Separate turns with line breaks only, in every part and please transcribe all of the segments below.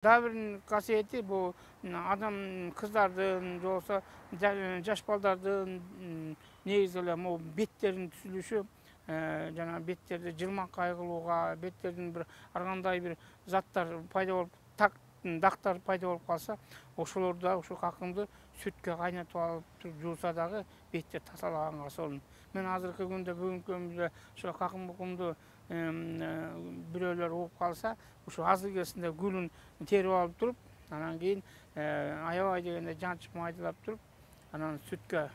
Daha bir kasiyeti bu adam kızlardın olsa yaş ballardın negizilem o betlerin tüsülüşü jana betтерде жылмак кайгылууга betтердин bir аргандай bir заттар пайда болуп дактар пайда болуп калса ошолорду ошол какымды сүткө кайнатып алып жууса дагы беттер тазалаганга сонун. Мен азыркы күндө бүгүнкү күндө ошо какым букумду бирөөлөр угуп калса ошо азыр кезинде гүлүн терип алып туруп анан кийин аябай дегенде жанчып майдалап туруп анан сүткө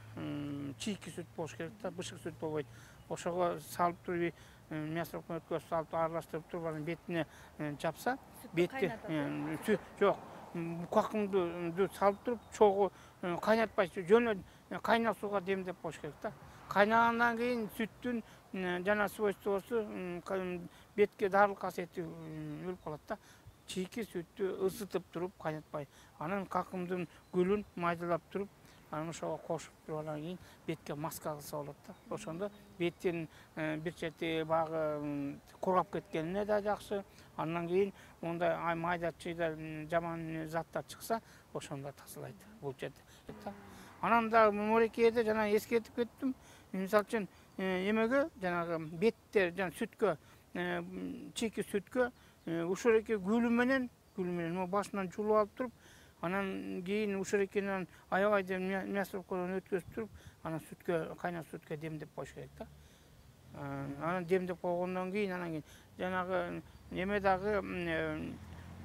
чийки сүт болуш керек да, бышык сүт болбойт. Ошого салып туруп мясорубканы өткөзүп салып аралаштырып туруп анан бетине жапса бетти жок какымды салып туруп чогуу кайнатпай жөн эле кайнак сууга демдеп коюш керек да. Кайнагандан кийин сүттүн жана свойствосу бетке дарылык касиети өлүп калат да. Чийки сүттү ысытып туруп кайнатпай анан какымдын гүлүн майдалап туруп анан ошого кошуп туруп анан кийин бетке маска кылса болот да. Ошондо беттин бир чети багы кургап кеткенине да жакшы. Андан кийин мондай майда чыйда жаман заттар чыкса ошондо тазалайт бул чети. Анан да морекеде жана эскертип кеттим. Мисалы үчүн эмеге жанагы беттер жана сүткө чийки сүткө ушуреке гүлү менен башынан жуулуп алып туруп анан кийин ушурекенен аябай мясорубкадан өткөзүп туруп анан сүткө кайнак сүткө демдеп коюш керек да. Анан демдеп койгондон кийин анан кийин жанагы эме дагы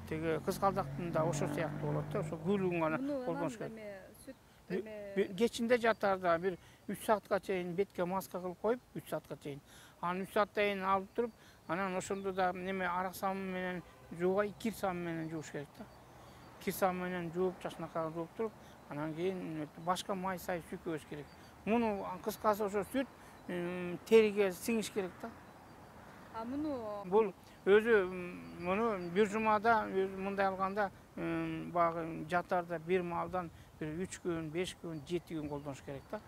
тиги кызгалдактын да ошол сыяктуу болот да. Ошо гүлүн гана колдонуш керек. Кечинде жатарда бир 3 саатка чейин бетке маска кылып коюп 3 саатка чейин. Анан 3 сааттан кийин алып туруп анан ошондо да неме арак сабын менен жуубай кир сабын менен жууш керек да. Кир сабын менен жууп чачнакка жууп туруп анан кийин башка май сай сүйкөбөш керек. Муну кыскасы ошо сүт териге сиңиш керек да. Бул өзү муну бир жумада мындай алганда багы жатарда бир маалдан бир 3 күн, 5 күн, 7 күн колдонуш керек да.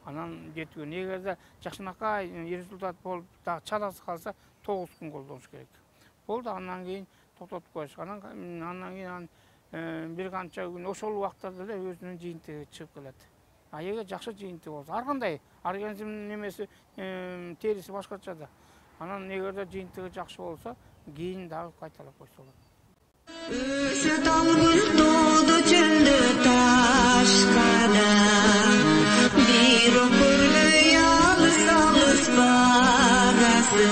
Анан 7 күн. Эгерде жакшынакай результат болуп дагы чаласы калса 9 күн колдонуш керек. Болду андан кийин токтотуп коюш. Андан кийин бир канча күн ошол убактарда эле өзүнүн жыйынтыгы чыгып келет. А эгер жакшы жыйынтык болсо, ар кандай организмдин немеси териси башкача да. Анан эгерде жыйынтыгы жакшы болсо, кийин дагы кайталап койсо болот. Üşü dalgül doğdu çöldü taşkada bir okur ve yalnız alış parası